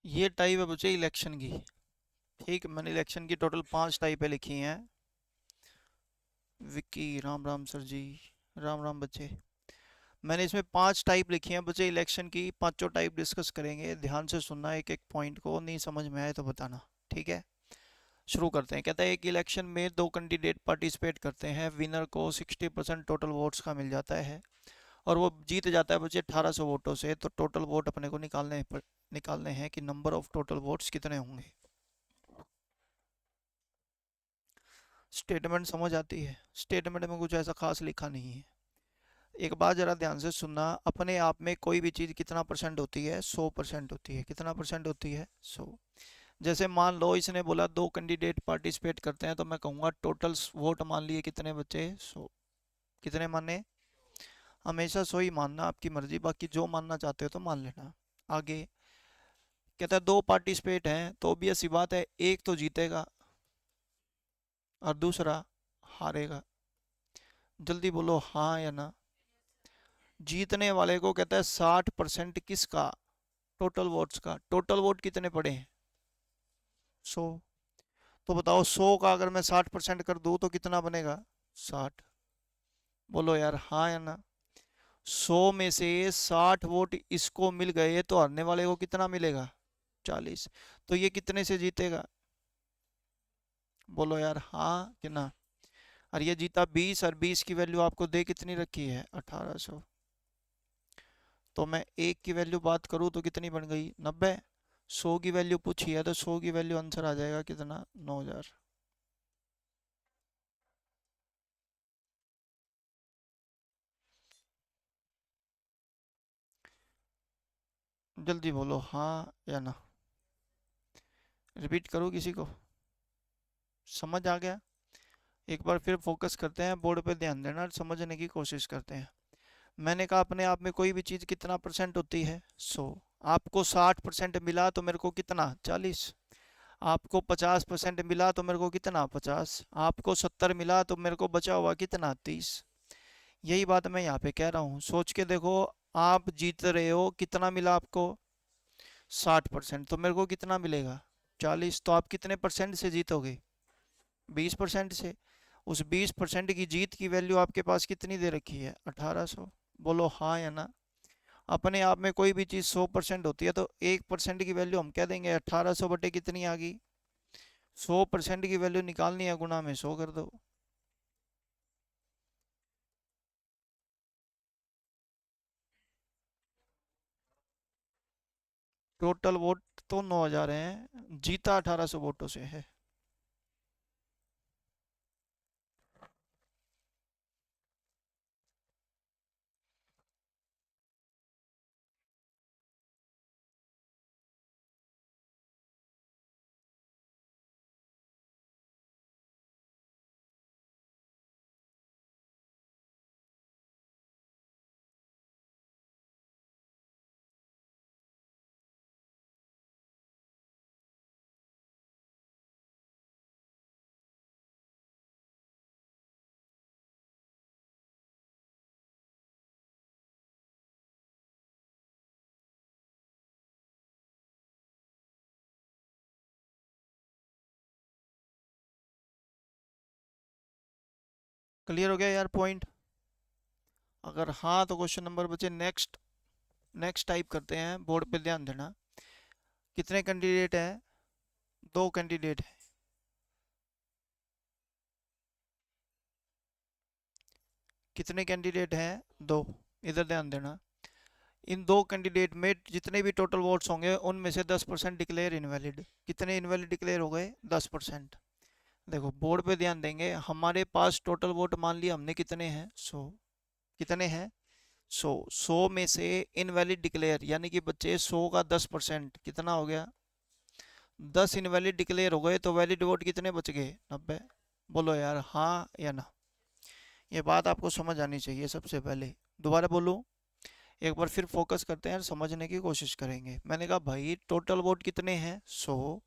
ये टाइप है बच्चे इलेक्शन की। ठीक, मैंने इलेक्शन की टोटल 5 टाइपें लिखी हैं। विक्की राम राम सर जी। राम राम बच्चे। मैंने इसमें 5 टाइप लिखी हैं बच्चे इलेक्शन की। पांचों टाइप डिस्कस करेंगे, ध्यान से सुनना, एक एक पॉइंट को, नहीं समझ में आए तो बताना। ठीक है, शुरू करते हैं। कहता है एक इलेक्शन में 2 कैंडिडेट पार्टिसिपेट करते हैं, विनर को 60% टोटल वोट्स का मिल जाता है और वो जीत जाता है बच्चे 1800 वोटों से। तो टोटल वोट अपने को निकालने हैं कि नंबर ऑफ टोटल वोट्स कितने होंगे। स्टेटमेंट समझ आती है? स्टेटमेंट में कुछ ऐसा खास लिखा नहीं है। एक बात जरा ध्यान से सुनना, अपने आप में कोई भी चीज़ कितना परसेंट होती है? 100% होती है। कितना परसेंट होती है? 100। जैसे मान लो इसने बोला 2 कैंडिडेट पार्टिसिपेट करते हैं, तो मैं कहूँगा टोटल वोट मान लिए कितने बच्चे? 100। कितने माने? हमेशा 100 ही मानना, आपकी मर्जी, बाकी जो मानना चाहते हो तो मान लेना। आगे कहता है 2 पार्टिसिपेट हैं, तो भी ऐसी बात है, एक तो जीतेगा और दूसरा हारेगा। जल्दी बोलो हाँ या ना। जीतने वाले को कहता है 60% किसका? टोटल वोट्स का। टोटल वोट कितने पड़े हैं? 100। तो बताओ 100 का अगर मैं 60% कर दूं तो कितना बनेगा? 60। बोलो यार हाँ या ना। 100 में से 60 वोट इसको मिल गए तो हारने वाले को कितना मिलेगा? 40। तो ये कितने से जीतेगा? बोलो यार हाँ कि ना। और ये जीता 20, और 20 की वैल्यू आपको दे कितनी रखी है? 1800। तो मैं एक की वैल्यू बात करूँ तो कितनी बन गई? 90। 100 की वैल्यू पूछी है तो 100 की वैल्यू आंसर आ जाएगा कितना? 9000। जल्दी बोलो हाँ या ना। रिपीट करो किसी को? समझ आ गया? एक बार फिर फोकस करते हैं, बोर्ड पे ध्यान देना और समझने की कोशिश करते हैं। मैंने कहा अपने आप में कोई भी चीज़ कितना परसेंट होती है? 100। आपको 60% मिला तो मेरे को कितना? 40। आपको 50% मिला तो मेरे को कितना? 50। आपको 70 मिला तो मेरे को बचा हुआ कितना? 30। यही बात मैं यहाँ पे कह रहा हूँ, सोच के देखो। आप जीत रहे हो, कितना मिला आपको? 60%। तो मेरे को कितना मिलेगा? 40। तो आप कितने परसेंट से जीतोगे? 20% से। उस 20% की जीत की वैल्यू आपके पास कितनी दे रखी है? 1800। बोलो हाँ या ना। अपने आप में कोई भी चीज़ 100% होती है तो 1% की वैल्यू हम कह देंगे 1800 बटे कितनी आ गई? 100% की वैल्यू निकालनी है, गुना में 100 कर दो। टोटल वोट तो 9000 हैं, जीता 1800 वोटों से है। क्लियर हो गया यार पॉइंट? अगर हाँ तो क्वेश्चन नंबर बचे नेक्स्ट। नेक्स्ट टाइप करते हैं, बोर्ड पे ध्यान देना। कितने कैंडिडेट हैं? 2 कैंडिडेट हैं। कितने कैंडिडेट हैं? 2। इधर ध्यान देना। इन 2 कैंडिडेट में जितने भी टोटल वोट्स होंगे उनमें से 10% डिक्लेयर इनवैलिड। कितने इनवैलिड डिक्लेयर हो गए? 10%। देखो बोर्ड पे ध्यान देंगे, हमारे पास टोटल वोट मान लिया हमने कितने हैं? 100। कितने हैं? 100। 100 में से इनवैलिड डिक्लेयर यानी कि बच्चे 100 का 10% कितना हो गया? 10 इनवैलिड डिक्लेयर हो गए तो वैलिड वोट कितने बच गए? 90। बोलो यार हाँ या ना। ये बात आपको समझ आनी चाहिए सबसे पहले। दोबारा बोलूं? एक बार फिर फोकस करते हैं और समझने की कोशिश करेंगे। मैंने कहा भाई टोटल वोट कितने हैं? 100।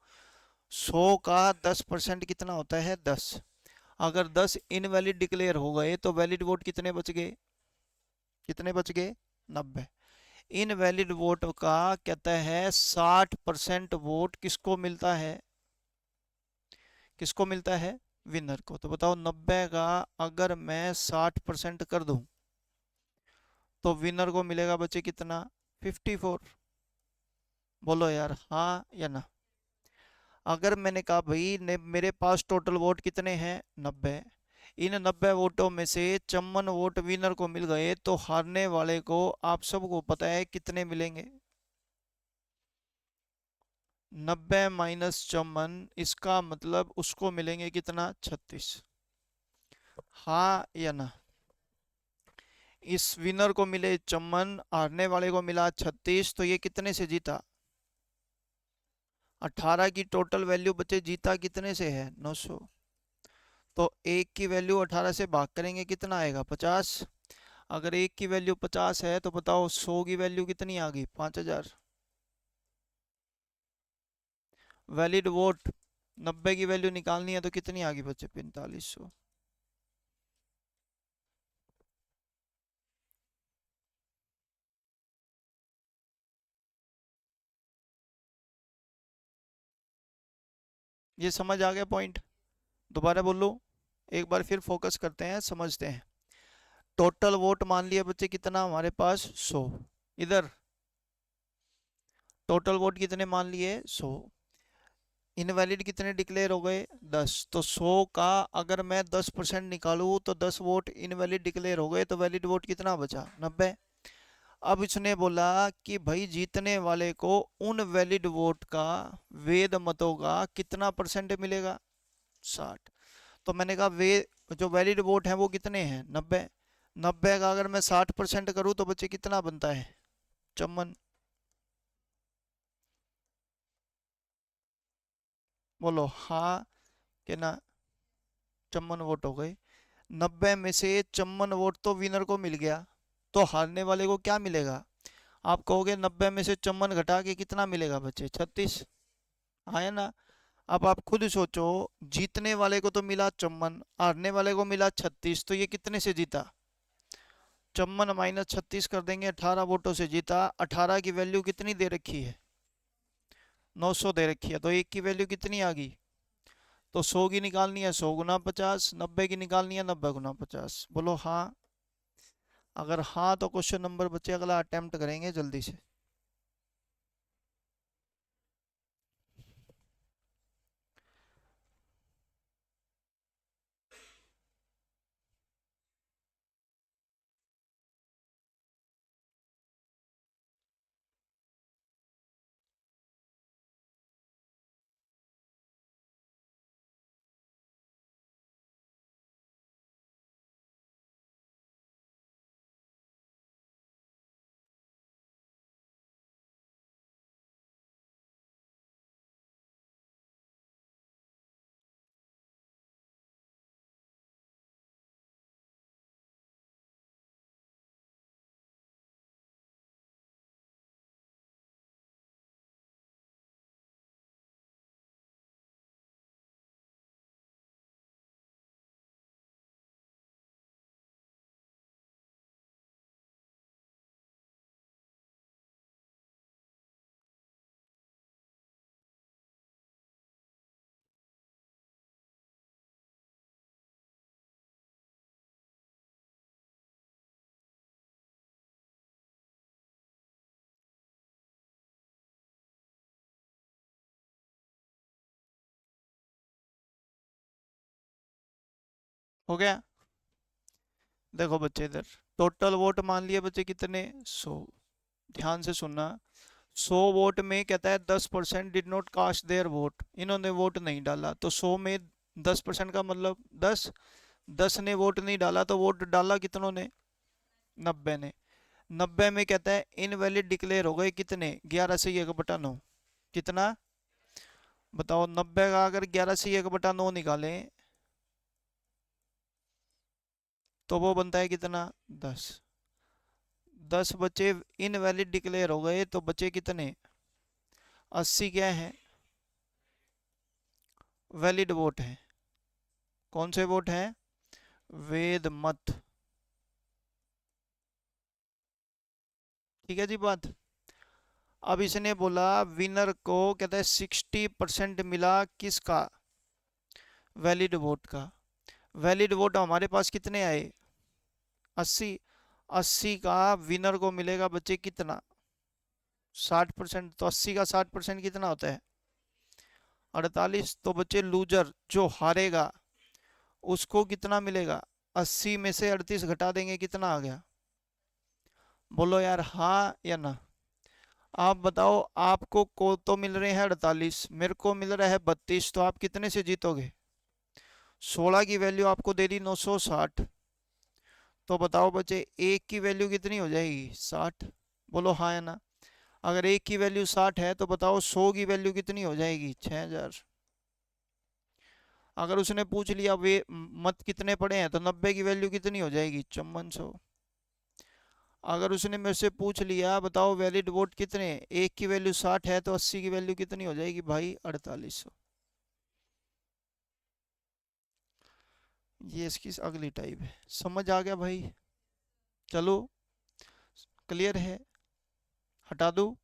100 का 10% कितना होता है? 10। अगर 10 इनवैलिड डिक्लेयर हो गए तो वैलिड वोट कितने बच गए? कितने बच गए? 90। इनवैलिड वोट का कहता है 60% वोट किसको मिलता है, किसको मिलता है, विनर को। तो बताओ 90 का अगर मैं 60% कर दूं तो विनर को मिलेगा बच्चे कितना, 54। बोलो यार हाँ या ना। अगर मैंने कहा भाई मेरे पास टोटल वोट कितने हैं, 90, इन 90 वोटों में से 54 वोट विनर को मिल गए, तो हारने वाले को आप सबको पता है कितने मिलेंगे, 90 - 54, इसका मतलब उसको मिलेंगे कितना, 36। हाँ या ना। इस विनर को मिले 54, हारने वाले को मिला 36, तो ये कितने से जीता, 18 की टोटल वैल्यू बचे, जीता कितने से है, 900। तो एक की वैल्यू 18 से भाग करेंगे कितना आएगा, 50। अगर एक की वैल्यू 50 है तो बताओ 100 की वैल्यू कितनी आ गई, 5000। वैलिड वोट 90 की वैल्यू निकालनी है तो कितनी आ गई बच्चे, 4500। ये समझ आ गया पॉइंट, दोबारा बोलो, एक बार फिर फोकस करते हैं, समझते हैं। टोटल वोट मान लिया बच्चे कितना हमारे पास, 100। इधर टोटल वोट कितने मान लिए, 100। इनवैलिड कितने डिक्लेयर हो गए, 10। तो 100 का अगर मैं 10% निकालूं तो 10 वोट इनवैलिड डिक्लेयर हो गए, तो वैलिड वोट कितना बचा, 90। अब इसने बोला कि भाई जीतने वाले को उन वैलिड वोट का, वेद मतों का कितना परसेंट मिलेगा, 60। तो मैंने कहा वे जो वैलिड वोट हैं वो कितने हैं, 90। 90 का अगर मैं 60% करूँ तो बच्चे कितना बनता है, 54। बोलो हाँ कि ना। 54 वोट हो गए, 90 में से 54 वोट तो विनर को मिल गया, तो हारने वाले को क्या मिलेगा, आप कहोगे 90 में से 54 घटा के कितना मिलेगा बच्चे, 36। हाँ है ना। अब आप खुद सोचो, जीतने वाले को तो मिला 54, हारने वाले को मिला 36, तो ये कितने से जीता, 54 - 36 कर देंगे, 18 वोटों से जीता। 18 की वैल्यू कितनी दे रखी है, 900 दे रखी है, तो एक की वैल्यू कितनी आ गई, तो 100 की निकालनी है, 100 गुना 50, 90 की निकालनी है, 90 गुना 50। बोलो हाँ। अगर हाँ तो क्वेश्चन नंबर बच्चे अगला अटेम्प्ट करेंगे जल्दी से। हो गया। देखो बच्चे इधर टोटल वोट मान लिए बच्चे कितने, 100। ध्यान से सुनना, 100 वोट में कहता है 10% did not cast their vote, इन्होंने वोट नहीं डाला, तो 100 में 10% का मतलब 10। 10 ने वोट नहीं डाला तो वोट डाला कितनों ने, 90 ने। 90 में कहता है इनवैलिड डिक्लेयर हो गए कितने, 11 से 1/9। कितना, बताओ 90 का अगर 11 से 1/9 निकालें तो वो बनता है कितना, 10। 10 बचे इनवैलिड डिक्लेयर हो गए, तो बचे कितने, 80 क्या है, वैलिड वोट है। कौन से वोट हैं, वेद मत। ठीक है जी बात। अब इसने बोला विनर को, कहता है 60% मिला किसका, वैलिड वोट का। वैलिड वोट हमारे पास कितने आए, 80। 80 का विनर को मिलेगा बच्चे कितना, 60%। तो 80 का 60% कितना होता है, 48। तो बच्चे लूजर जो हारेगा उसको कितना मिलेगा, 80 में से 38 घटा देंगे, कितना आ गया, बोलो यार हाँ या ना। आप बताओ, आपको को तो मिल रहे हैं 48, मेरे को मिल रहा है 32, तो आप कितने से जीतोगे। 16 की वैल्यू आपको दे दी 960, तो बताओ बच्चे एक की वैल्यू कितनी हो जाएगी, 60। बोलो हाँ या ना। अगर एक की वैल्यू 60 है तो बताओ 100 की वैल्यू कितनी हो जाएगी, 6000। अगर उसने पूछ लिया वे मत कितने पड़े हैं, तो 90 की वैल्यू कितनी हो जाएगी, 5400। अगर उसने मेरे से पूछ लिया बताओ वैलिड वोट कितने, एक की वैल्यू 60 है, तो 80 की वैल्यू कितनी हो जाएगी भाई, 4800। ये इसकी अगली टाइप है, समझ आ गया भाई। चलो, क्लियर है, हटा दूँ।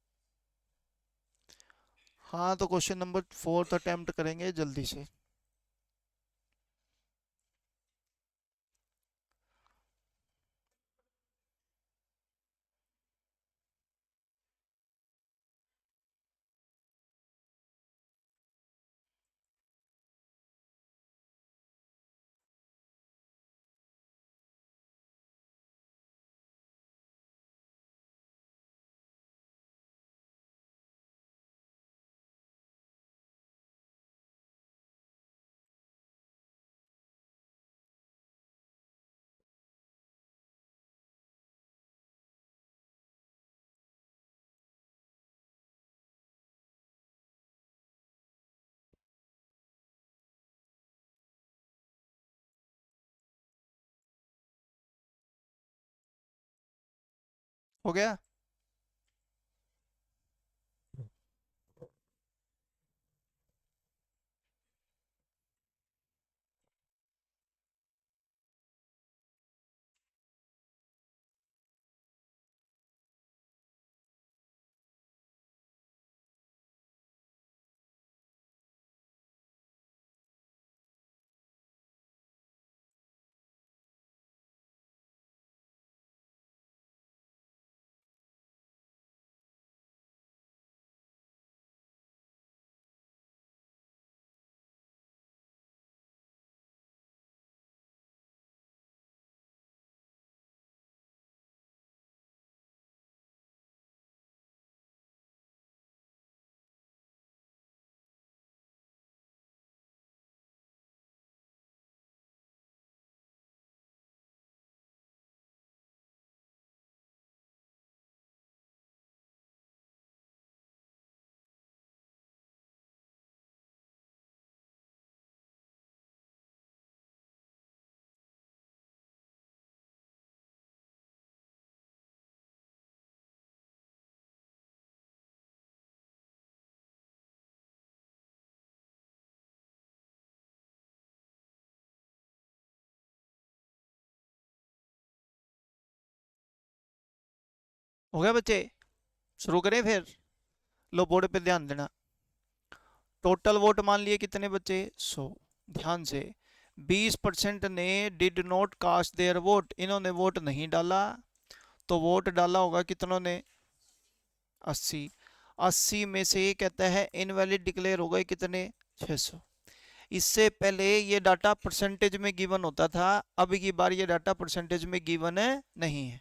हाँ तो क्वेश्चन नंबर 4 अटेम्प्ट करेंगे जल्दी से। हो गया। हो गया बच्चे, शुरू करें फिर। लो बोर्ड पे ध्यान देना। टोटल वोट मान लिए कितने बच्चे, 100। ध्यान से, 20% ने did not cast their vote, इन्होंने वोट नहीं डाला। तो वोट डाला होगा कितनों ने, 80। 80 में से कहता है इनवैलिड डिक्लेयर हो गए कितने, 600। इससे पहले ये डाटा परसेंटेज में गिवन होता था, अब की बार ये डाटा परसेंटेज में गिवन नहीं है।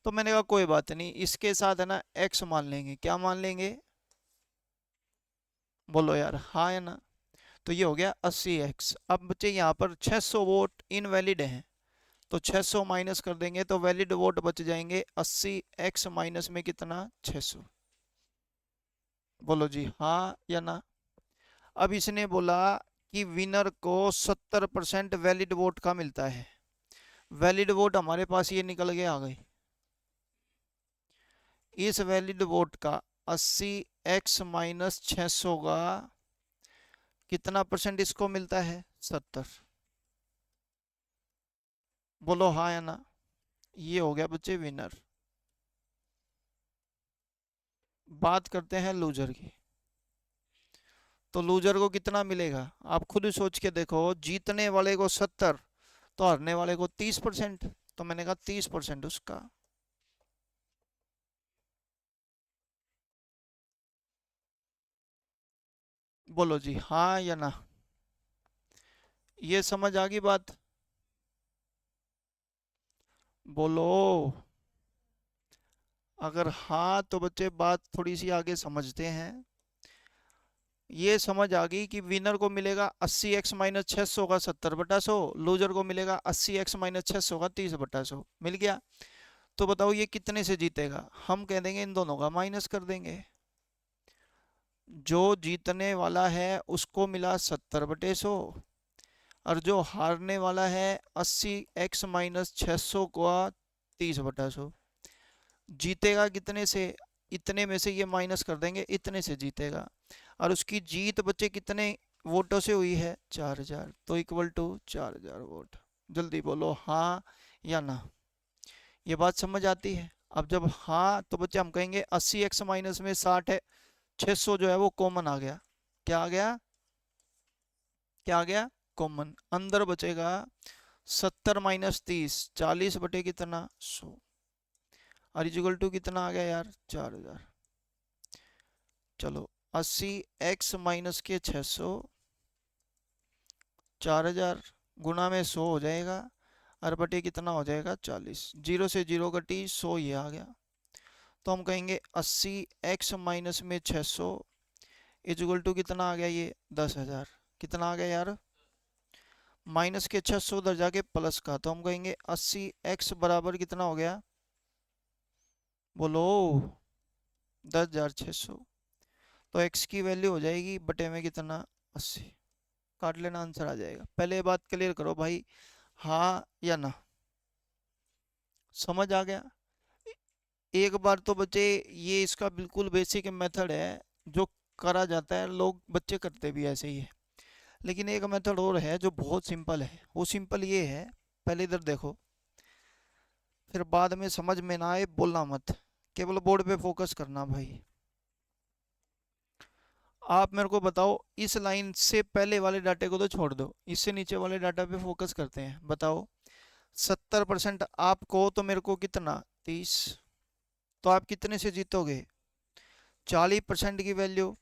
तो मैंने कहा कोई बात नहीं, इसके साथ है ना एक्स मान लेंगे, क्या मान लेंगे, बोलो यार हाँ है ना। तो ये हो गया 80x। अब बच्चे यहाँ पर 600 वोट इनवैलिड हैं, तो 600 माइनस कर देंगे तो वैलिड वोट बच जाएंगे 80x माइनस में कितना, 600। बोलो जी हाँ या ना। अब इसने बोला कि विनर को 70% वैलिड वोट का मिलता है। वैलिड वोट हमारे पास ये निकल के आ गई। इस वैलिड वोट का 80x माइनस 600 का कितना परसेंट इसको मिलता है, 70। बोलो हाँ या ना। ये हो गया बच्चे विनर। बात करते हैं लूजर की। तो लूजर को कितना मिलेगा आप खुद ही सोच के देखो। जीतने वाले को 70, तो हारने वाले को 30%। तो मैंने कहा 30% उसका। बोलो जी हाँ या ना। ये समझ आ गई बात? बोलो। अगर हाँ तो बच्चे बात थोड़ी सी आगे समझते हैं। ये समझ आ गई कि विनर को मिलेगा 80x-600 का 70/100, लूजर को मिलेगा 80x-600 का 30/100। मिल गया। तो बताओ ये कितने से जीतेगा? हम कह देंगे इन दोनों का माइनस कर देंगे। जो जीतने वाला है उसको मिला 70/100, और जो हारने वाला है 80x-600 का 30/100। जीतेगा कितने से? इतने में से ये माइनस कर देंगे, इतने से जीतेगा। और उसकी जीत बच्चे कितने वोटों से हुई है? 4000, तो इक्वल टू 4000 वोट। जल्दी बोलो हाँ या ना। ये बात समझ आती है? अब जब हाँ तो बच्चे हम कहेंगे 80x माइनस में 60 है, 600 जो है वो कॉमन आ गया। क्या आ गया? क्या आ गया? कॉमन। अंदर बचेगा 70 - 30, 40 बटे कितना? 100। और इक्वल टू कितना आ गया यार? 4000। चलो 80x - 600, 4000 गुना में 100 हो जाएगा, और बटे कितना हो जाएगा? 40। जीरो से जीरो कटी, 100 ये आ गया। तो हम कहेंगे 80x - 600 इक्वल टू कितना आ गया? ये 10,000। कितना आ गया यार? माइनस के 600 उधर जाके प्लस का, तो हम कहेंगे 80x बराबर कितना हो गया? बोलो। 10,600। तो x की वैल्यू हो जाएगी बटे में कितना? 80। काट लेना, आंसर आ जाएगा। पहले ये बात क्लियर करो भाई, हाँ या ना। समझ आ गया? एक बार तो बच्चे, ये इसका बिल्कुल बेसिक मेथड है जो करा जाता है, लोग बच्चे करते भी ऐसे ही है। लेकिन एक मेथड और है जो बहुत सिंपल है। वो सिंपल ये है, पहले इधर देखो, फिर बाद में समझ में ना आए बोलना मत, केवल बोर्ड पे फोकस करना भाई। आप मेरे को बताओ, इस लाइन से पहले वाले डाटे को तो छोड़ दो, इससे नीचे वाले डाटा पे फोकस करते हैं। बताओ 70% आपको, तो मेरे को कितना? 30। तो आप कितने से जीतोगे? 40% की वैल्यू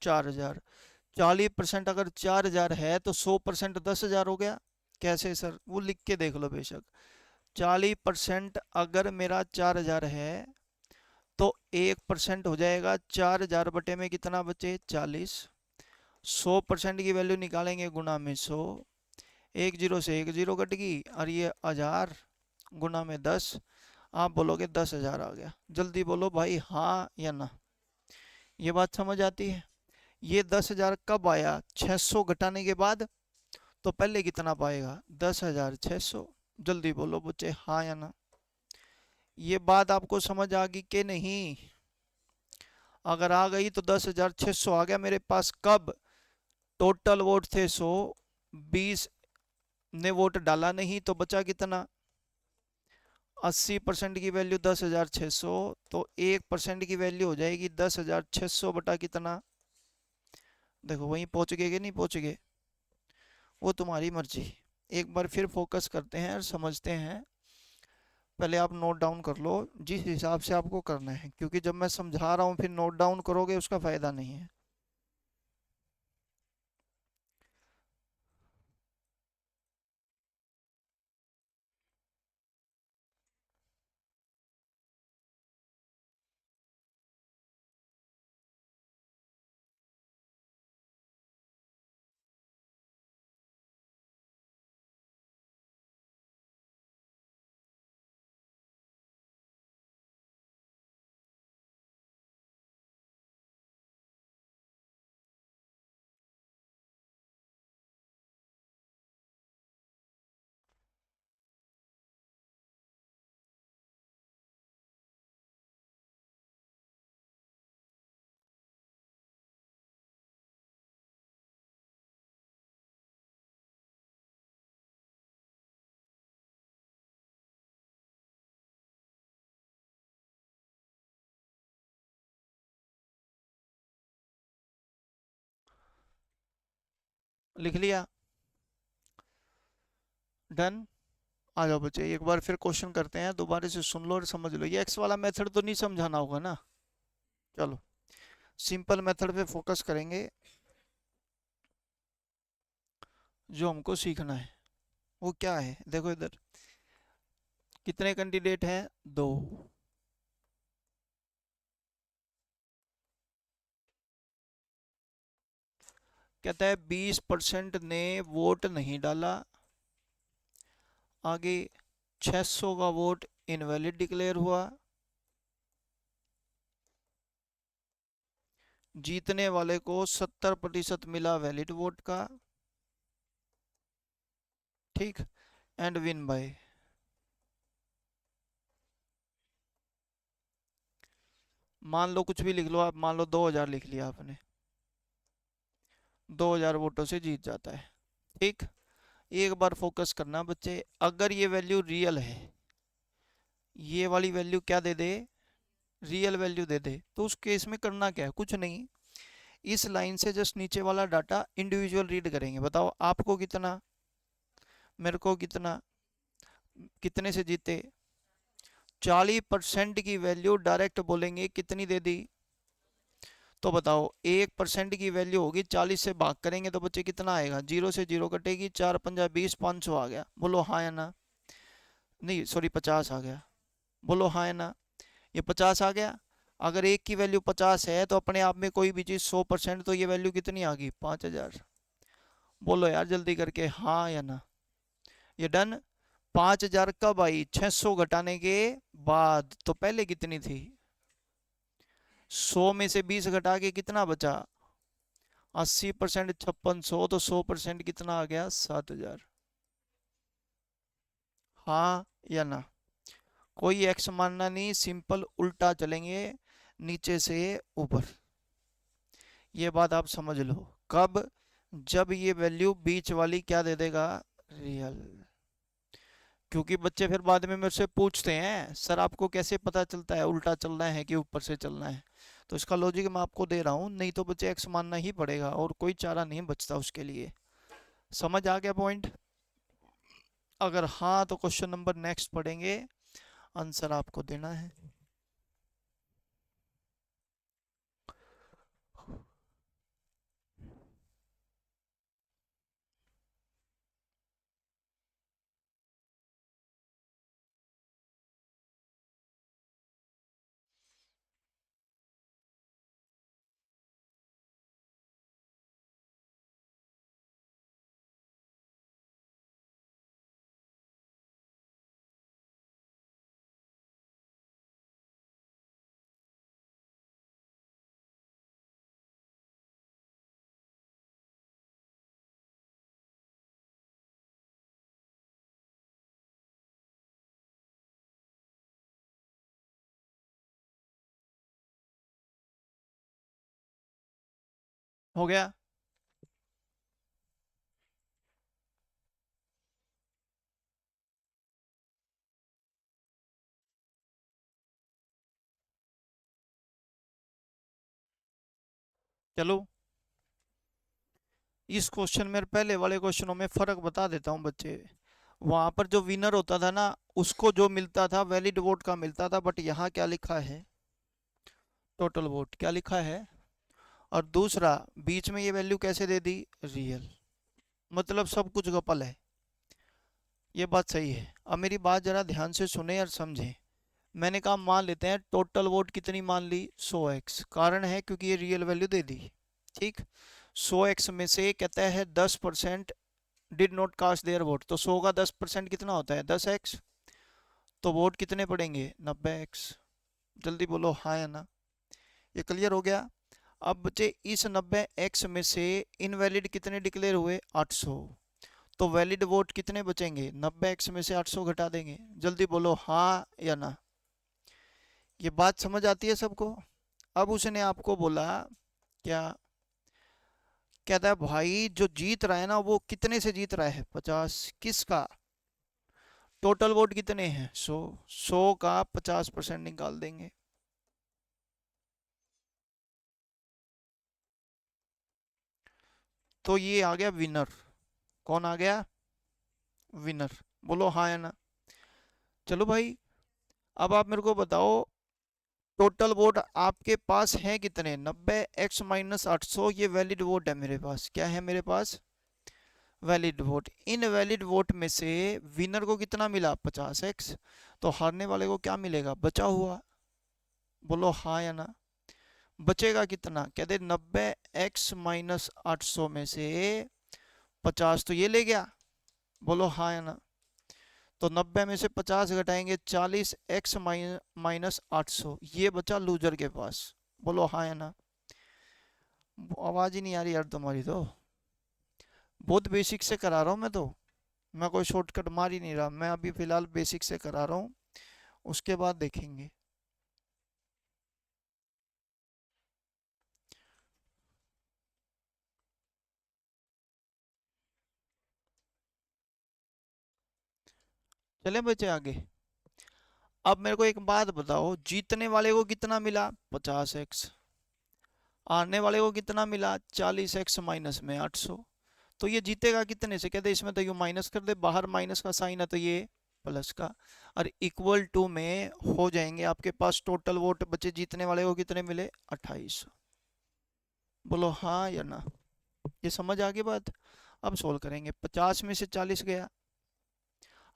4000। 40% अगर 4000 है तो 100% 10,000 हो गया। कैसे सर? वो लिख के देख लो बेशक। 40% अगर मेरा 4000 है तो 1% हो जाएगा 4000 बटे में कितना बचे? 40। 100% की वैल्यू निकालेंगे गुना में 100, एक जीरो से एक जीरो कट गई, और ये 1000 गुना में 10। आप बोलोगे 10,000 आ गया। जल्दी बोलो भाई हाँ या ना। ये बात समझ आती है? ये 10,000 कब आया? 600 घटाने के बाद। तो पहले कितना पाएगा? 10,600। जल्दी बोलो बच्चे हाँ या ना। ये बात आपको समझ आ गई कि नहीं? अगर आ गई तो 10,600 आ गया मेरे पास। कब? टोटल वोट थे 100, 20 ने वोट डाला नहीं, तो बचा कितना? 80% की वैल्यू 10,600, तो 1% की वैल्यू हो जाएगी 10,600 बटा कितना? देखो वहीं पहुंच गए कि नहीं पहुंच गए? वो तुम्हारी मर्जी। एक बार फिर फोकस करते हैं और समझते हैं। पहले आप नोट डाउन कर लो जिस हिसाब से आपको करना है, क्योंकि जब मैं समझा रहा हूँ फिर नोट डाउन करोगे उसका फ़ायदा नहीं है। लिख लिया? डन। आ जाओ बच्चे, एक बार फिर क्वेश्चन करते हैं, दोबारा से सुन लो और समझ लो। ये एक्स वाला मेथड तो नहीं समझाना होगा ना? चलो सिंपल मेथड पे फोकस करेंगे, जो हमको सीखना है वो क्या है। देखो इधर कितने कैंडिडेट हैं? दो। कहता है 20% ने वोट नहीं डाला, आगे 600 का वोट इनवैलिड डिक्लेयर हुआ, जीतने वाले को 70% मिला वैलिड वोट का, ठीक, एंड विन बाय। मान लो कुछ भी लिख लो आप, मान लो 2000 लिख लिया आपने, 2000 वोटों से जीत जाता है, ठीक। एक बार फोकस करना बच्चे, अगर ये वैल्यू रियल है, ये वाली वैल्यू क्या दे दे? रियल वैल्यू दे दे, तो उस केस में करना क्या है? कुछ नहीं, इस लाइन से जस्ट नीचे वाला डाटा इंडिविजुअल रीड करेंगे। बताओ आपको कितना, मेरे को कितना, कितने से जीते? 40% की वैल्यू डायरेक्ट बोलेंगे कितनी दे दी? तो बताओ 1% की वैल्यू होगी, 40 से भाग करेंगे तो बच्चे कितना आएगा? 0 से 0 कटेगी, 4 पंजा 20, 500 आ गया। बोलो हाँ या ना? नहीं सॉरी 50 आ गया। बोलो हाँ या ना? ये 50 आ गया। अगर एक की वैल्यू 50 है तो अपने आप में कोई भी चीज़ 100%, तो ये वैल्यू कितनी आ गई? 5000। बोलो यार जल्दी करके हाँ या ना? ये डन। 5000 कब आई? 600 घटाने के बाद। तो पहले कितनी थी? 100 में से 20 घटा के कितना बचा? 80%, 5600, तो 100% कितना आ गया? 7000। हाँ या ना? कोई एक्स मानना नहीं, सिंपल उल्टा चलेंगे नीचे से ऊपर। ये बात आप समझ लो। कब? जब ये वैल्यू बीच वाली क्या दे देगा? रियल। क्योंकि बच्चे फिर बाद में मेरे से पूछते हैं सर आपको कैसे पता चलता है उल्टा चलना है कि ऊपर से चलना है? तो इसका लॉजिक मैं आपको दे रहा हूँ, नहीं तो बच्चे एक्स मानना ही पड़ेगा और कोई चारा नहीं बचता उसके लिए। समझ आ गया पॉइंट? अगर हाँ तो क्वेश्चन नंबर नेक्स्ट पढ़ेंगे, आंसर आपको देना है। हो गया? चलो इस क्वेश्चन में पहले वाले क्वेश्चनों में फर्क बता देता हूँ बच्चे। वहां पर जो विनर होता था ना, उसको जो मिलता था वैलिड वोट का मिलता था, बट यहाँ क्या लिखा है? Total vote. क्या लिखा है? और दूसरा, बीच में ये वैल्यू कैसे दे दी? रियल। मतलब सब कुछ गपल है। ये बात सही है। अब मेरी बात जरा ध्यान से सुने और समझें। मैंने कहा मान लेते हैं टोटल वोट कितनी मान ली? 100x। कारण है क्योंकि ये रियल वैल्यू दे दी, ठीक। 100x में से कहता है 10% did not cast their vote, तो 100 का 10% कितना होता है? 10x। तो वोट कितने पड़ेंगे? 90x। जल्दी बोलो हाँ या ना? ये क्लियर हो गया? अब बच्चे इस 90x में से इनवैलिड कितने डिक्लेयर हुए? 800। तो वैलिड वोट कितने बचेंगे? 90x में से 800 घटा देंगे। जल्दी बोलो हाँ या ना? ये बात समझ आती है सबको? अब उसने आपको बोला क्या? कहता है भाई जो जीत रहा है ना वो कितने से जीत रहा है? 50। किसका? टोटल वोट कितने हैं? 100। 100 का 50% निकाल देंगे। तो ये आ गया विनर। कौन आ गया? विनर। बोलो हाँ या ना। चलो भाई, अब आप मेरे को बताओ, टोटल वोट आपके पास हैं कितने? 90 x - 800, ये वैलिड वोट है मेरे पास। क्या है मेरे पास? Valid vote. Invalid vote में से विनर को कितना मिला? 50x। तो हारने वाले को क्या मिलेगा? बचा हुआ। बोलो हाँ या ना। बचेगा कितना? कहते 90 x - 800 में से 50 तो ये ले गया। बोलो हाँ या ना। तो 90 में से 50 घटाएंगे, 40 x - 800, ये बचा लूजर के पास। बोलो हाँ या ना। आवाज ही नहीं आ रही यार तुम्हारी तो। बहुत बेसिक से करा रहा हूँ मैं तो। मैं कोई शॉर्टकट मार ही नहीं रहा, मैं अभी फिलहाल बेसिक से करा रहा हूँ, उसके बाद देखेंगे। चले बच्चे आगे। अब मेरे को एक बात बताओ, जीतने वाले को कितना मिला? 50x। हारने वाले को कितना मिला? 40 x - 800। तो ये जीतेगा कितने से? कहते इसमें तो यू माइनस कर दे, बाहर माइनस का साइन है तो ये प्लस का। और इक्वल टू में हो जाएंगे आपके पास टोटल वोट बचे। जीतने वाले को कितने मिले? 28। बोलो हाँ या ना। ये समझ आ गई बात? अब सोल्व करेंगे। 50 में से 40 गया,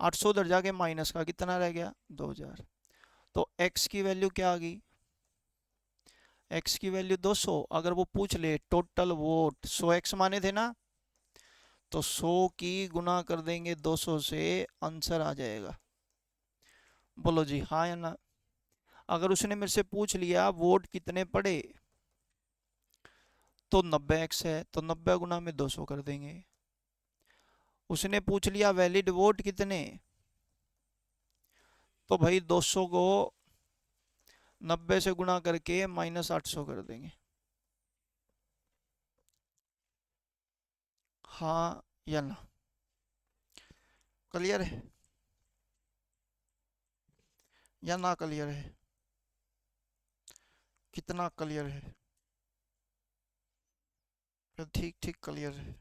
800 उधर जाके माइनस का कितना रह गया? 2000। तो x की वैल्यू क्या आ गई? x की वैल्यू 200। अगर वो पूछ ले टोटल वोट 100x माने थे ना, तो 100 की गुना कर देंगे 200 से, आंसर आ जाएगा। बोलो जी हाँ या ना। अगर उसने मेरे से पूछ लिया वोट कितने पड़े, तो 90x है, तो 90 गुना में 200 कर देंगे। उसने पूछ लिया वैलिड वोट कितने, तो भाई 200 को 90 से गुणा करके -800 कर देंगे। हाँ या ना। क्लियर है या ना? क्लियर है? कितना क्लियर है? फिर ठीक ठीक क्लियर है।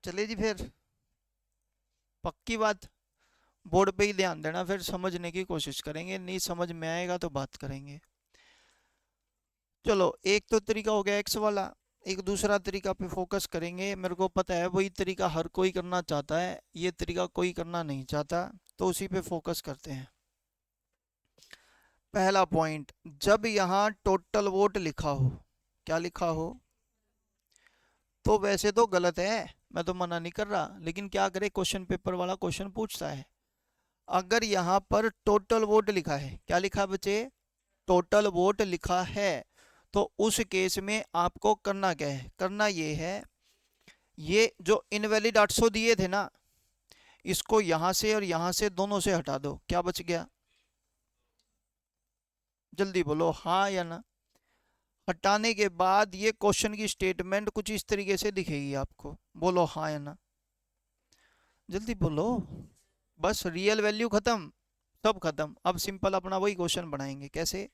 चलिए जी फिर, पक्की बात। बोर्ड पे ही ध्यान देना, फिर समझने की कोशिश करेंगे, नहीं समझ में आएगा तो बात करेंगे। चलो, एक तो तरीका हो गया एक्स वाला। एक दूसरा तरीका पे फोकस करेंगे। मेरे को पता है वही तरीका हर कोई करना चाहता है, ये तरीका कोई करना नहीं चाहता, तो उसी पे फोकस करते हैं। पहला पॉइंट, जब यहाँ टोटल वोट लिखा हो, क्या लिखा हो, तो वैसे तो गलत है, मैं तो मना नहीं कर रहा, लेकिन क्या करे, क्वेश्चन पेपर वाला क्वेश्चन पूछता है। अगर यहाँ पर टोटल वोट लिखा है, क्या लिखा बच्चे? टोटल वोट लिखा है, तो उस केस में आपको करना क्या है? करना ये है, ये जो इनवैलिड 800 दिए थे ना, इसको यहां से और यहां से दोनों से हटा दो। क्या बच गया? जल्दी बोलो हाँ या ना। हटाने के बाद ये क्वेश्चन की स्टेटमेंट कुछ इस तरीके से दिखेगी आपको। बोलो हाँ या ना। जल्दी बोलो। बस रियल वैल्यू खत्म, सब खत्म। अब सिंपल अपना वही क्वेश्चन बनाएंगे। कैसे?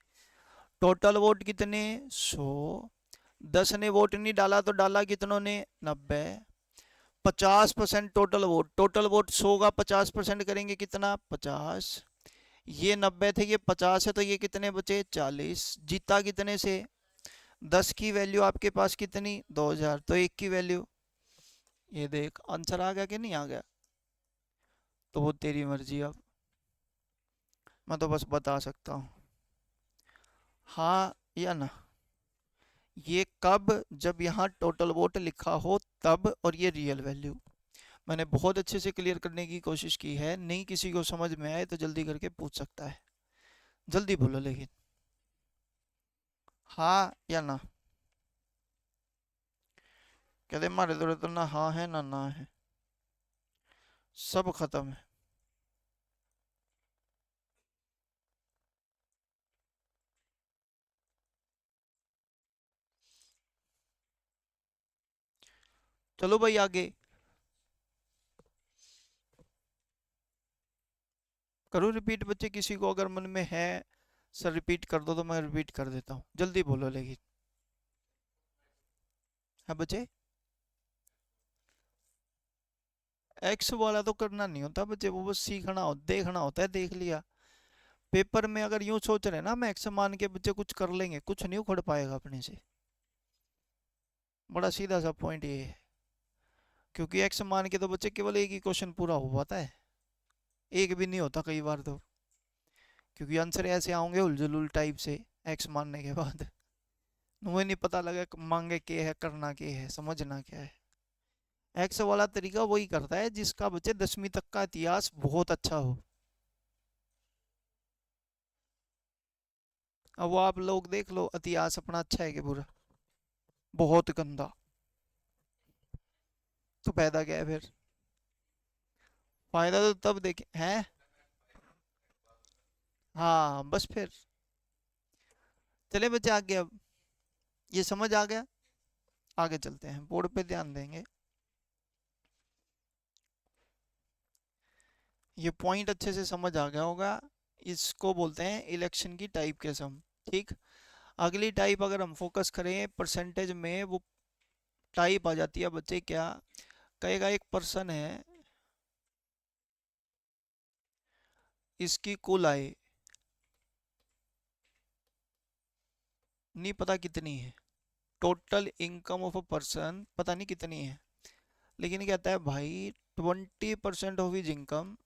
टोटल वोट कितने? 100। 10 ने वोट नहीं डाला तो डाला कितनों ने? 90। 50% टोटल वोट, टोटल वोट 100 का 50% करेंगे कितना? 50। ये 90 थे, ये 50 है, तो ये कितने बचे? 40। जीता कितने से? 10 की वैल्यू आपके पास कितनी? 2000। तो एक की वैल्यू, ये देख आंसर आ गया कि नहीं आ गया? तो वो तेरी मर्जी। अब मैं तो बस बता सकता हूँ हाँ या ना। ये कब? जब यहाँ टोटल वोट लिखा हो तब, और ये रियल वैल्यू। मैंने बहुत अच्छे से क्लियर करने की कोशिश की है, नहीं किसी को समझ में आए तो जल्दी करके पूछ सकता है। जल्दी बोलो लेकिन। हाँ या ना। कहते हमारे तो ना हाँ है ना ना है, सब खत्म है। चलो भाई आगे। करूँ रिपीट बच्चे? किसी को अगर मन में है सर रिपीट कर दो, तो मैं रिपीट कर देता हूँ। जल्दी बोलो लेकिन। है बच्चे। एक्स वाला तो करना नहीं होता बच्चे, वो बस सीखना हो देखना होता है, देख लिया। पेपर में अगर यूं सोच रहे ना, मैं एक्स मान के बच्चे कुछ कर लेंगे, कुछ नहीं उखड़ पाएगा अपने से। बड़ा सीधा सा पॉइंट ये है। क्योंकि एक्स मान के तो बच्चे केवल एक ही क्वेश्चन पूरा हो पाता है, एक भी नहीं होता कई बार तो। क्योंकि आंसर ऐसे आओगे उलझुल टाइप से एक्स मानने के बाद, मुझे नहीं पता लगा मांगे के है करना के है समझना क्या है। एक्स वाला तरीका वही करता है जिसका बच्चे 10वीं तक का इतिहास बहुत अच्छा हो। अब वो आप लोग देख लो इतिहास अपना अच्छा है कि बुरा। बहुत गंदा। तो फायदा क्या है फिर। फायदा तो तब देखे हैं। हाँ बस फिर। चले बच्चे आगे अब, ये समझ आ गया। आगे चलते हैं, बोर्ड पे ध्यान देंगे। ये पॉइंट अच्छे से समझ आ गया होगा। इसको बोलते हैं इलेक्शन की टाइप के सम। ठीक। अगली टाइप अगर हम फोकस करें परसेंटेज में, वो टाइप आ जाती है बच्चे क्या। कहेगा एक पर्सन है, इसकी कुल आय नहीं पता कितनी है। Total income of a person पता नहीं कितनी है। लेकिन कहता है भाई 20% ऑफ हिज इनकम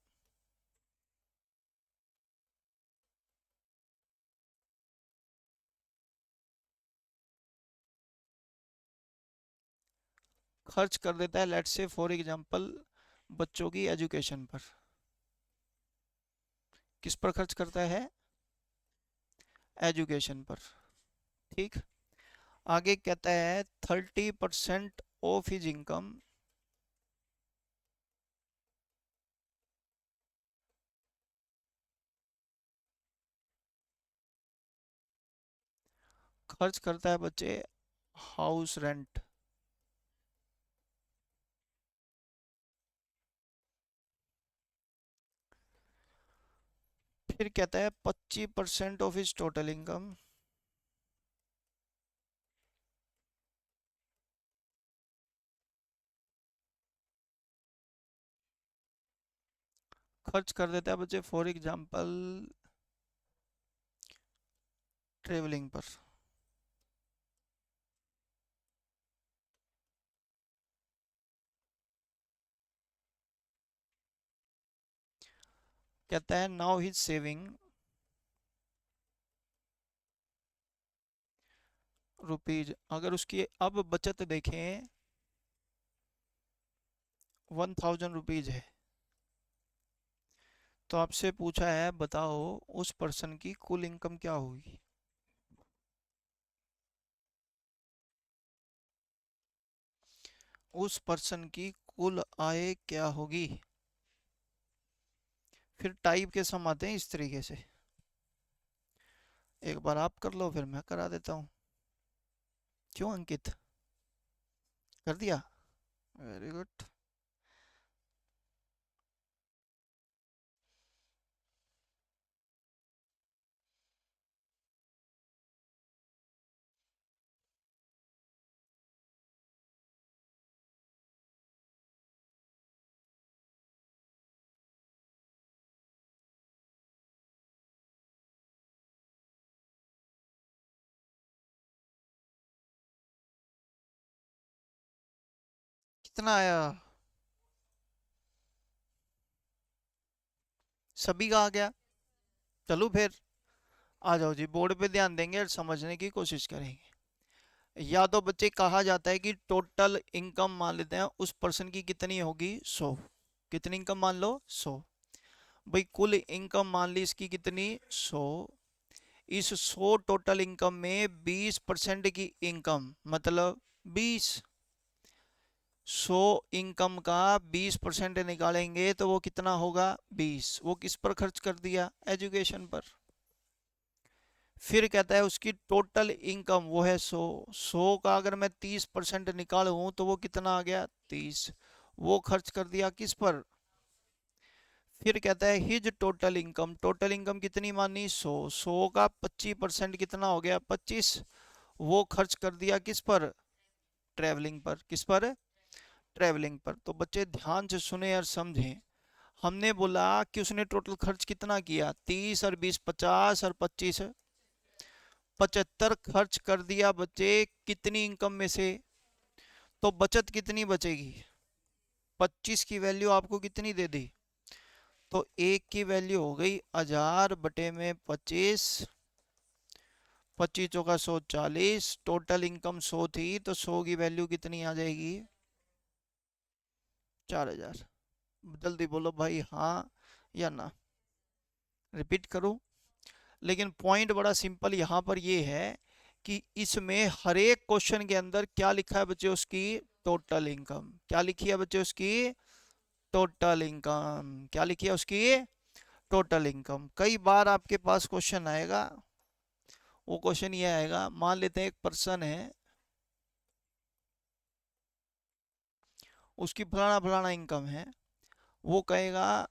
खर्च कर देता है, लेट्स से फॉर एग्जांपल बच्चों की एजुकेशन पर। किस पर खर्च करता है। एजुकेशन पर। ठीक। आगे कहता है 30% ऑफ हिज इनकम खर्च करता है बच्चे हाउस रेंट। फिर कहता है 25% ऑफ हिज टोटल इनकम खर्च कर देता है बच्चे फॉर एग्जांपल ट्रेवलिंग पर। कहता है नाउ हिज सेविंग रुपीज। अगर उसकी अब बचत देखें 1000 रुपीज है, तो आपसे पूछा है बताओ उस पर्सन की कुल इनकम क्या होगी। उस पर्सन की कुल आय क्या होगी। फिर टाइप के सम आते हैं इस तरीके से। एक बार आप कर लो फिर मैं करा देता हूँ। क्यों अंकित, कर दिया। Very good. कितना आया। सभी का आ गया। चलो फिर आ जाओ जी, बोर्ड पे ध्यान देंगे और समझने की कोशिश करेंगे। या तो बच्चे कहा जाता है कि टोटल इनकम मान लेते हैं उस पर्सन की कितनी होगी 100। कितनी इनकम मान लो 100। भाई कुल इनकम मान ली इसकी कितनी 100। इस 100 टोटल इनकम में 20% की इनकम मतलब 20। 100 इनकम का 20% निकालेंगे तो वो कितना होगा 20। वो किस पर खर्च कर दिया एजुकेशन पर। फिर कहता है उसकी टोटल इनकम वो है 100। 100 का अगर मैं 30% निकालूं तो वो कितना आ गया 30। वो खर्च कर दिया किस पर। फिर कहता है his total income. Total income कितनी मानी 100। 100 का 25% कितना हो गया 25। वो खर्च कर दिया किस पर ट्रैवलिंग पर, किस पर, ट्रैवलिंग पर। तो बच्चे ध्यान से सुने और समझें। हमने बोला कि उसने टोटल खर्च कितना किया, 30 और 20 50 और 25 75 खर्च कर दिया बच्चे, कितनी इनकम में से, तो बचत कितनी बचेगी, 25 की वैल्यू आपको कितनी दे दी, तो एक की वैल्यू हो गई 1000 बटे में 25, 25 चौका 140, टोटल इनकम 100 थी तो 100 की वैल्यू कितनी आ जाएगी, 4000। जल्दी बोलो भाई हाँ या ना, रिपीट करूं। लेकिन पॉइंट बड़ा सिंपल यहाँ पर ये है कि इसमें हर एक क्वेश्चन के अंदर क्या लिखा है बच्चे, उसकी टोटल इनकम। क्या लिखी है बच्चे, उसकी टोटल इनकम। क्या लिखी है, उसकी टोटल इनकम। कई बार आपके पास क्वेश्चन आएगा, वो क्वेश्चन ये आएगा, मान लेते हैं एक पर्सन है, उसकी फलाना फलाना इनकम है, वो कहेगा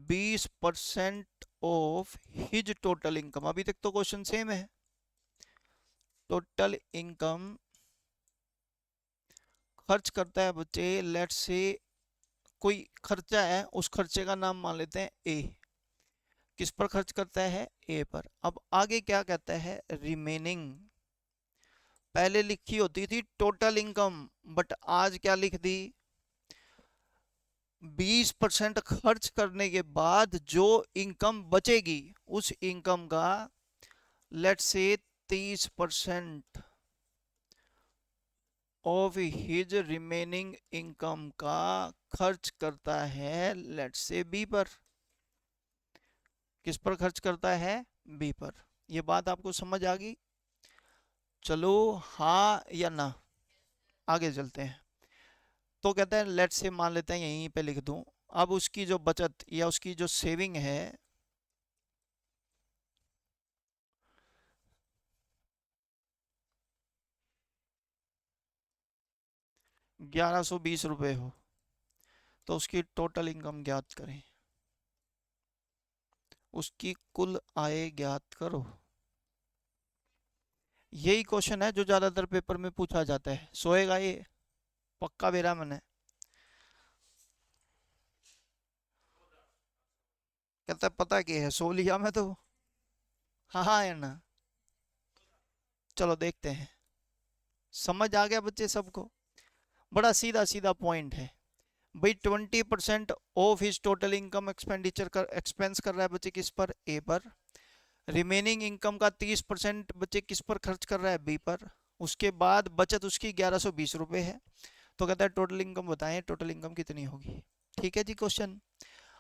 20% ऑफ हिज टोटल इनकम। अभी तक तो क्वेश्चन सेम है, टोटल इनकम खर्च करता है बच्चे, लेट्स से कोई खर्चा है, उस खर्चे का नाम मान लेते हैं ए। किस पर खर्च करता है, ए पर। अब आगे क्या कहता है, रिमेनिंग। पहले लिखी होती थी टोटल इनकम, बट आज क्या लिख दी, 20% खर्च करने के बाद जो इनकम बचेगी, उस इनकम का let's say 30% of his remaining income का खर्च करता है लेट्स से बी पर। किस पर खर्च करता है, बी पर। ये बात आपको समझ आ गई। चलो हाँ या ना, आगे चलते हैं। तो कहते हैं लेट्स से मान लेते हैं यहीं पे लिख दूं, अब उसकी जो बचत या उसकी जो सेविंग है, 1120 रुपये हो, तो उसकी टोटल इनकम ज्ञात करें, उसकी कुल आय ज्ञात करो। यही क्वेश्चन है जो ज्यादातर पेपर में पूछा जाता है, सोएगा ये पक्का मेरा मन है। कहता है पता क्या है, सो लिया मैं तो। हाँ हाँ या ना, चलो देखते हैं। समझ आ गया बच्चे सबको, बड़ा सीधा सीधा पॉइंट है भाई। 20% of his total income expenditure कर एक्सपेंस कर रहा है बच्चे, किस पर, ए पर। रिमेनिंग इनकम का 30% बच्चे किस पर खर्च कर रहा है, बी पर। उसके बाद बचत उसकी 1120 रुपये है। तो कहता है टोटल इनकम बताएं, टोटल इनकम कितनी होगी। ठीक है जी, क्वेश्चन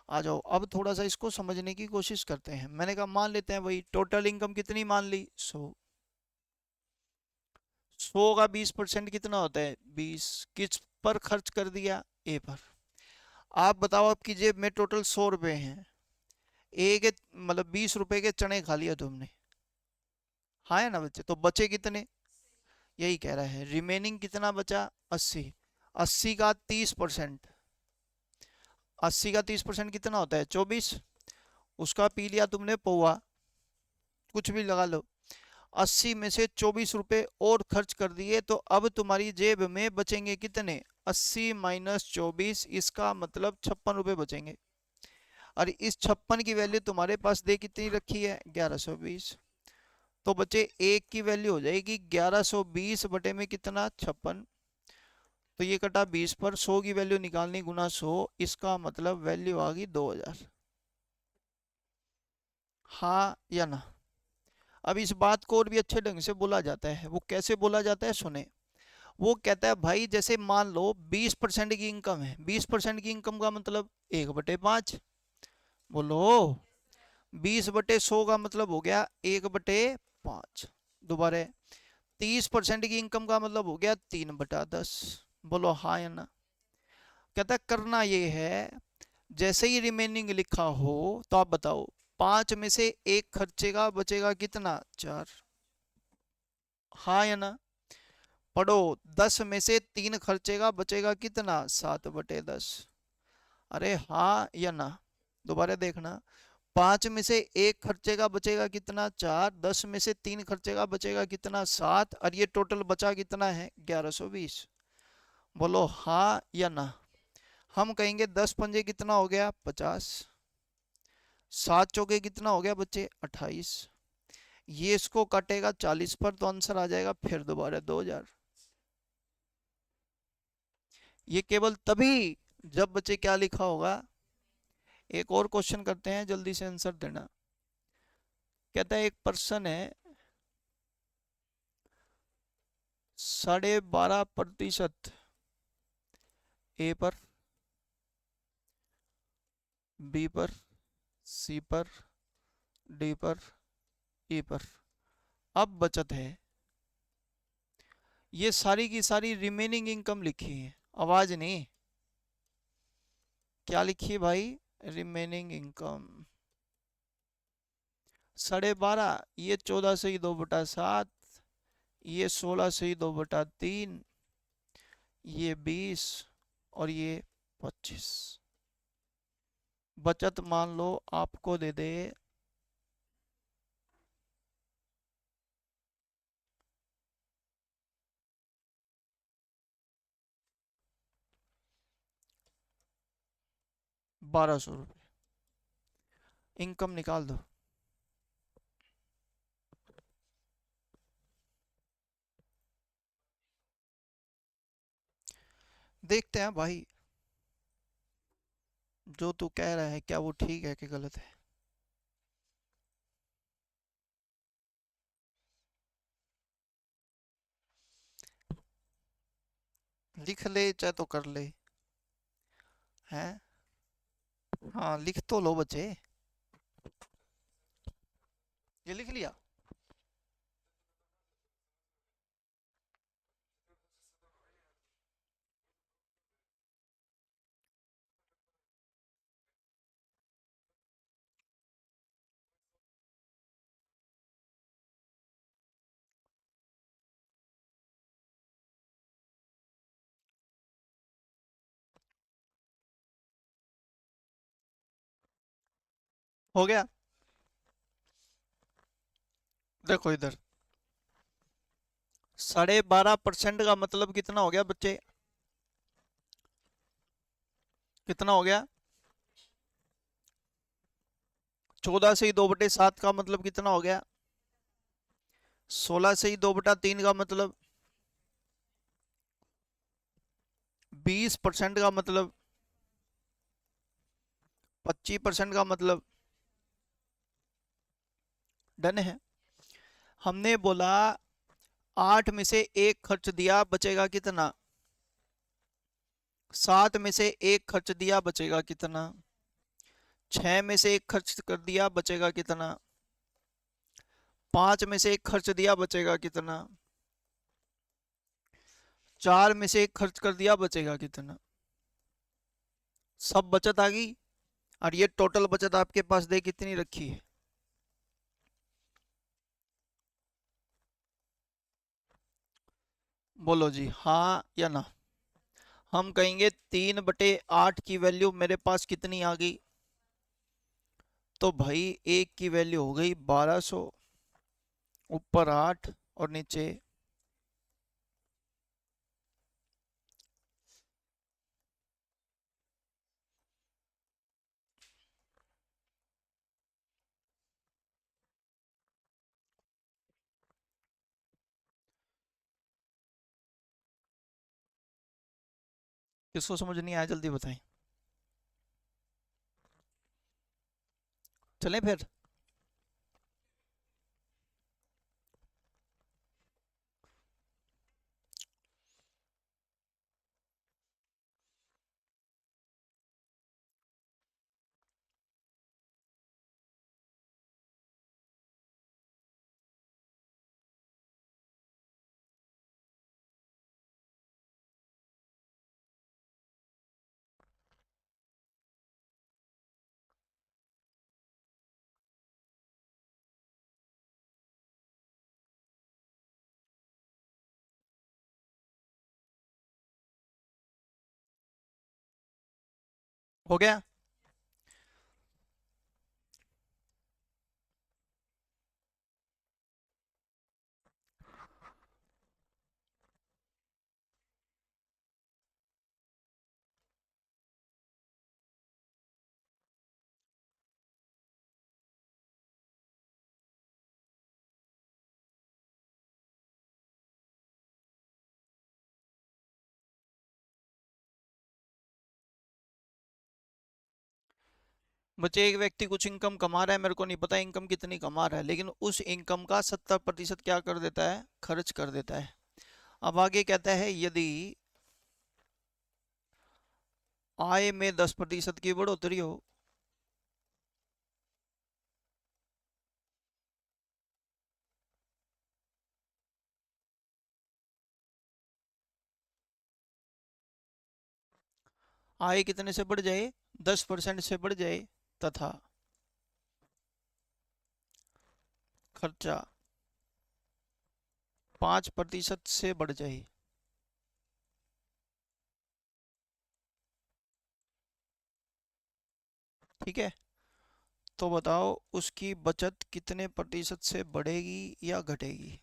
आ जाओ। अब थोड़ा सा इसको समझने की कोशिश करते हैं। मैंने कहा मान लेते हैं भाई टोटल इनकम कितनी मान ली, 100। 100 का 20% कितना होता है, 20। किस पर खर्च कर दिया, ए पर। आप बताओ आपकी जेब में टोटल 100 रुपए हैं, ए के मतलब 20 रुपए के चने खा लिया तुमने, हाँ है ना बच्चे, तो बचे कितने, यही कह रहा है। रिमेनिंग कितना बचा, 80। 80 का 30%, 80 का 30% कितना होता है, 24। उसका पी लिया तुमने पौवा, कुछ भी लगा लो। 80 में से 24 रुपए और खर्च कर दिए, तो अब तुम्हारी जेब में बचेंगे कितने, 80 माइनस 24, इसका मतलब 56 रुपए बचेंगे। और इस 56 की वैल्यू तुम्हारे पास दे कितनी रखी है, 1120। तो बच्चे एक की वैल्यू हो जाएगी 1120 बटे में कितना, 56। तो ये कटा 20 पर, 100 की वैल्यू निकालनी, गुना 100, इसका मतलब वैल्यू आ गई 2000। हाँ या ना। अब इस बात को और भी अच्छे ढंग से बोला जाता है, वो कैसे बोला जाता है सुने। वो कहता है भाई जैसे मान लो 20% की इनकम है, 20% की इनकम का मतलब 1/5। बोलो, 20/100 का मतलब हो गया 1/5। दोबारा 30% की इनकम का मतलब हो गया 3/10। बोलो हाँ या ना। कहता है करना ये है, जैसे ही रिमेनिंग लिखा हो तो आप बताओ, 5 में से एक खर्चेगा, बचेगा कितना, 4। हाँ या ना। पढ़ो, 10 में से 3 खर्चेगा, बचेगा कितना, 7/10। अरे हाँ या ना। दोबारा देखना, 5 में से एक खर्चे का बचेगा कितना 4, 10 में से 3 खर्चे का बचेगा कितना 7, और ये टोटल बचा कितना है 1120। बोलो हाँ या ना। हम कहेंगे 10 पंजे कितना हो गया 50, 7 चौके कितना हो गया बच्चे 28, ये इसको कटेगा 40 पर तो आंसर आ जाएगा फिर दोबारा 2000। ये केवल तभी जब बच्चे क्या लिखा होगा। एक और क्वेश्चन करते हैं, जल्दी से आंसर देना। कहता है एक पर्सन है 12.5% ए पर, बी पर, सी पर, डी पर, ई पर। अब बचत है, ये सारी की सारी रिमेनिंग इनकम लिखी है, आवाज नहीं। क्या लिखी है भाई, रिमेनिंग इनकम। 12.5, ये 14 से ही 2/7, ये 16 से ही 2/3, ये 20 और ये 25। बचत मान लो आपको दे दे 1200 रुपये। इनकम निकाल दो। देखते हैं भाई, जो तू कह रहा है क्या वो ठीक है कि गलत है। लिख ले चाहे तो कर ले, हैं। हाँ लिख तो लो बच्चे। ये लिख लिया। हो गया। देखो इधर 12.5% का मतलब कितना हो गया बच्चे, कितना हो गया। 14 से ही 2/7 का मतलब कितना हो गया, 16 से ही 2/3 का मतलब, 20% का मतलब, 25% का मतलब। डन है। हमने बोला 8 में से एक खर्च दिया बचेगा कितना, 7 में से एक खर्च दिया बचेगा कितना, 6 में से एक खर्च कर दिया बचेगा कितना, 5 में से एक खर्च दिया बचेगा कितना, 4 में से एक खर्च कर दिया बचेगा कितना। सब बचत आ गई, और ये टोटल बचत आपके पास दे कितनी रखी है। बोलो जी हाँ या ना। हम कहेंगे 3/8 की वैल्यू मेरे पास कितनी आ गई, तो भाई एक की वैल्यू हो गई 1200, ऊपर 8 और नीचे। किसको समझ नहीं आया जल्दी बताएं। चलें फिर। हो गया। बच्चे एक व्यक्ति कुछ इनकम कमा रहा है, मेरे को नहीं पता इनकम कितनी कमा रहा है, लेकिन उस इनकम का 70% क्या कर देता है, खर्च कर देता है। अब आगे कहता है यदि आय में 10% की बढ़ोतरी हो, आय कितने से बढ़ जाए, 10% से बढ़ जाए, तथा खर्चा 5% से बढ़ जाए, ठीक है, तो बताओ उसकी बचत कितने प्रतिशत से बढ़ेगी या घटेगी।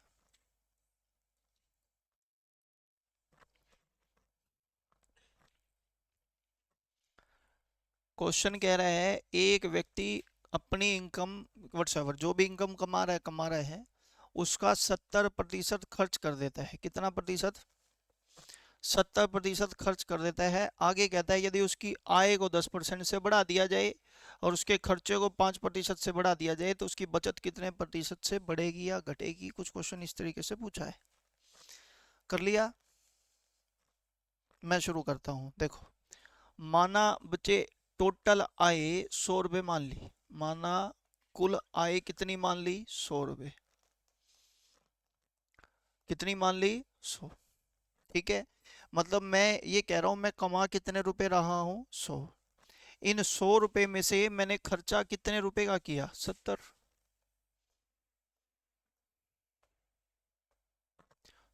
क्वेश्चन कह रहा है एक व्यक्ति अपनी इनकम वट्सएवर जो भी इनकम कमा रहा है उसका 70% खर्च कर देता है। कितना प्रतिशत, 70% खर्च कर देता है। आगे कहता है यदि उसकी आय को 10% से बढ़ा दिया जाए और उसके खर्चे को 5% से बढ़ा दिया जाए तो उसकी बचत कितने प्रतिशत से बढ़ेगी या घटेगी। कुछ क्वेश्चन इस तरीके से पूछा है। कर लिया। मैं शुरू करता हूँ। देखो, माना बच्चे टोटल आय 100 रुपये मान ली। माना कुल आय कितनी मान ली, 100 रुपये। कितनी मान ली, 100। ठीक है, मतलब मैं ये कह रहा हूं मैं कमा कितने रुपए रहा हूं, 100। इन 100 रुपए में से मैंने खर्चा कितने रुपए का किया, 70।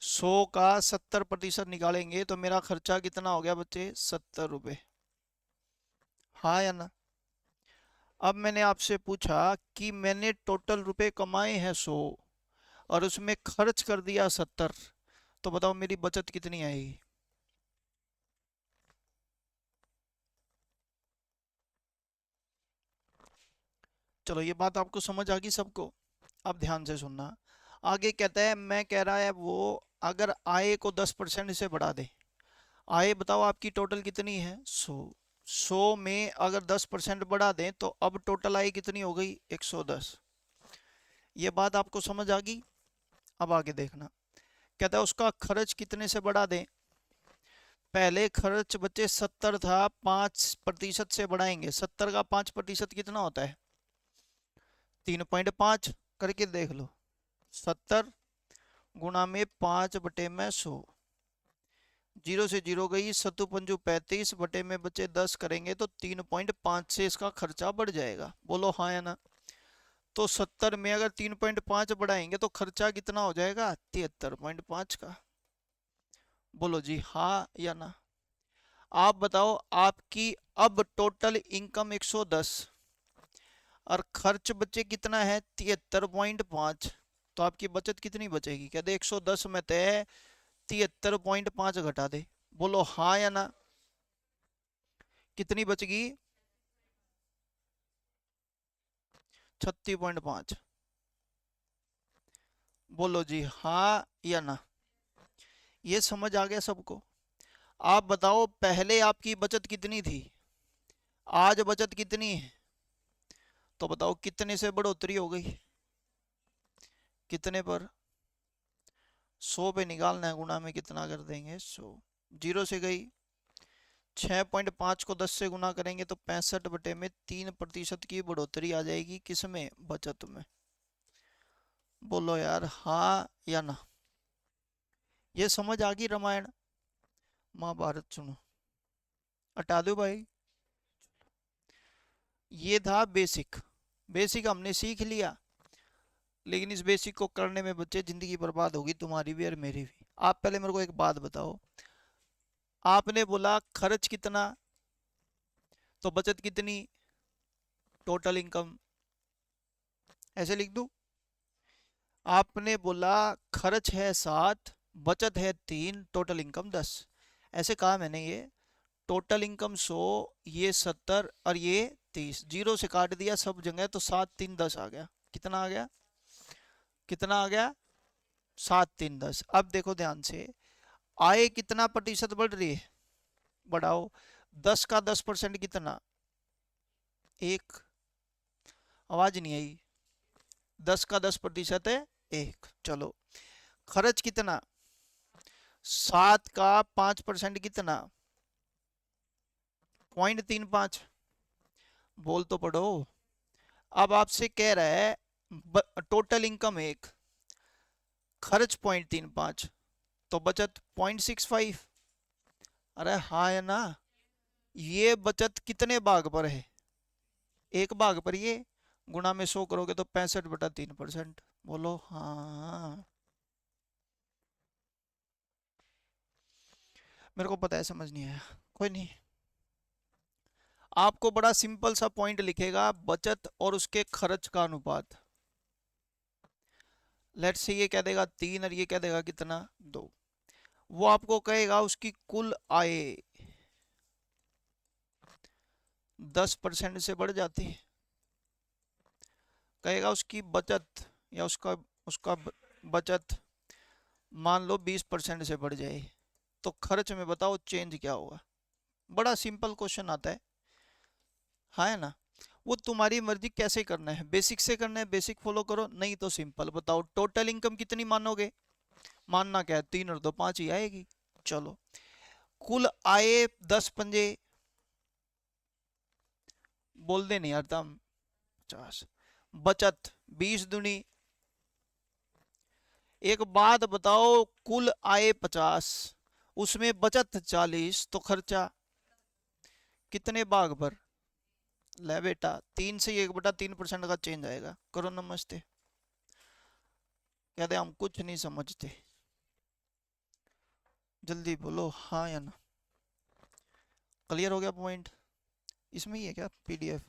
100 का 70% निकालेंगे तो मेरा खर्चा कितना हो गया बच्चे, 70 रुपये। हाँ या ना। अब मैंने आपसे पूछा कि मैंने टोटल रुपए कमाए हैं 100 और उसमें खर्च कर दिया 70, तो बताओ मेरी बचत कितनी आएगी। चलो ये बात आपको समझ आ गई सबको। अब ध्यान से सुनना। आगे कहता है, मैं कह रहा है वो अगर आय को 10% से बढ़ा दे। आय बताओ आपकी टोटल कितनी है, 100। 100 में अगर 10% बढ़ा दें तो अब टोटल आय कितनी हो गई, 110। ये बात आपको समझ आ गई। अब आगे देखना। कहता है उसका खर्च कितने से बढ़ा दें। पहले खर्च बच्चे 70 था, 5% से बढ़ाएंगे। 70 का 5% कितना होता है, 3.5। करके देख लो। 70 गुणा में 5/100। जीरो से जीरो गई, सत्तू पंजू 35 बटे में बचे 10 करेंगे तो 3.5 से इसका खर्चा बढ़ जाएगा। बोलो हाँ या ना। तो 70 में अगर 3.5 बढ़ाएंगे तो खर्चा कितना हो जाएगा, 73.5 का। बोलो जी हाँ या ना। आप बताओ आपकी अब टोटल इनकम 110 और खर्च बचे कितना है, 73.5। तो आपकी बचत कितनी बचेगी, कहते 110 में तय 73.5 घटा दे। बोलो हाँ या ना। कितनी बचगी, 36.5। बोलो जी हाँ या ना। ये समझ आ गया सबको। आप बताओ पहले आपकी बचत कितनी थी, आज बचत कितनी है। तो बताओ कितने से बढ़ोतरी हो गई, कितने पर, 100 पे निकालना है, गुना में कितना कर देंगे, 100। जीरो से गई, 6.5 को 10 से गुना करेंगे तो 65/3% की बढ़ोतरी आ जाएगी, किसमें, बचत में। बोलो यार हाँ या ना। ये समझ आ गई रामायण महाभारत। सुनो, हटा दो भाई। ये था बेसिक। बेसिक हमने सीख लिया, लेकिन इस बेसिक को करने में बच्चे जिंदगी बर्बाद होगी, तुम्हारी भी और मेरी भी। आप पहले मेरे को एक बात बताओ, आपने बोला खर्च कितना तो बचत कितनी, टोटल इनकम, ऐसे लिख दूं। आपने बोला खर्च है 7, बचत है 3, टोटल इनकम 10। ऐसे कहा मैंने। ये टोटल इनकम 100, ये 70 और ये 30। जीरो से काट दिया सब जगह तो 7 3 10 आ गया। कितना आ गया, कितना आ गया, 7 3 10। अब देखो ध्यान से, आय कितना प्रतिशत बढ़ रही है, बढ़ाओ। 10 का 10% कितना, 1। आवाज नहीं आई। 10 का 10% है 1। चलो, खर्च कितना? 7 का 5% कितना? 0.35। बोल तो पढ़ो। अब आपसे कह रहा है टोटल इनकम 1, खर्च 0.35, तो बचत 0.65। अरे हाँ है ना? ये बचत कितने भाग पर है? एक भाग पर। ये गुणा में 100 करोगे तो 65/3%। बोलो हाँ। मेरे को पता है समझ नहीं आया, कोई नहीं। आपको बड़ा सिंपल सा पॉइंट लिखेगा, बचत और उसके खर्च का अनुपात। लेट्स से ये कह देगा 3 और ये कह देगा कितना 2। वो आपको कहेगा उसकी कुल आय 10% से बढ़ जाती है। कहेगा उसकी बचत या उसका उसका बचत मान लो 20% से बढ़ जाए, तो खर्च में बताओ चेंज क्या होगा? बड़ा सिंपल क्वेश्चन आता है। हाँ है ना? वो तुम्हारी मर्जी कैसे करना है, बेसिक से करना है बेसिक फॉलो करो, नहीं तो सिंपल बताओ टोटल इनकम कितनी मानोगे। मानना क्या है, 3 और 2 5 ही आएगी। चलो, कुल आय 10 पंजे, बोल दे नहीं यार तुम, 50। बचत 20 दूनी। एक बात बताओ, कुल आय 50, उसमें बचत 40, तो खर्चा कितने भाग पर? ले बेटा, 3 से 1/3% का चेंज आएगा। करो नमस्ते। कहते हम कुछ नहीं समझते। जल्दी बोलो हाँ या ना। क्लियर हो गया पॉइंट? इसमें ही है क्या पीडीएफ?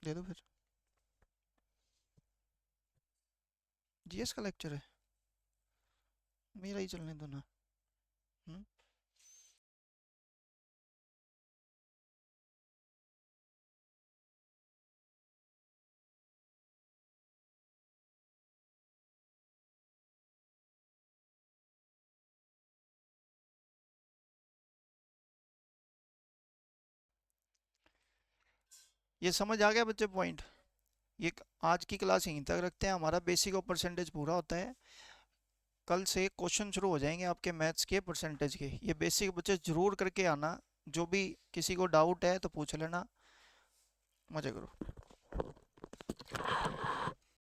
दे दो फिर। जीएस का लेक्चर है? मेरा ही चलने दो ना। हम्म। ये समझ आ गया बच्चे पॉइंट? ये आज की क्लास यहीं तक रखते हैं, हमारा बेसिक और परसेंटेज पूरा होता है। कल से क्वेश्चन शुरू हो जाएंगे आपके मैथ्स के परसेंटेज के। ये बेसिक बच्चे जरूर करके आना। जो भी किसी को डाउट है तो पूछ लेना। मजे करो।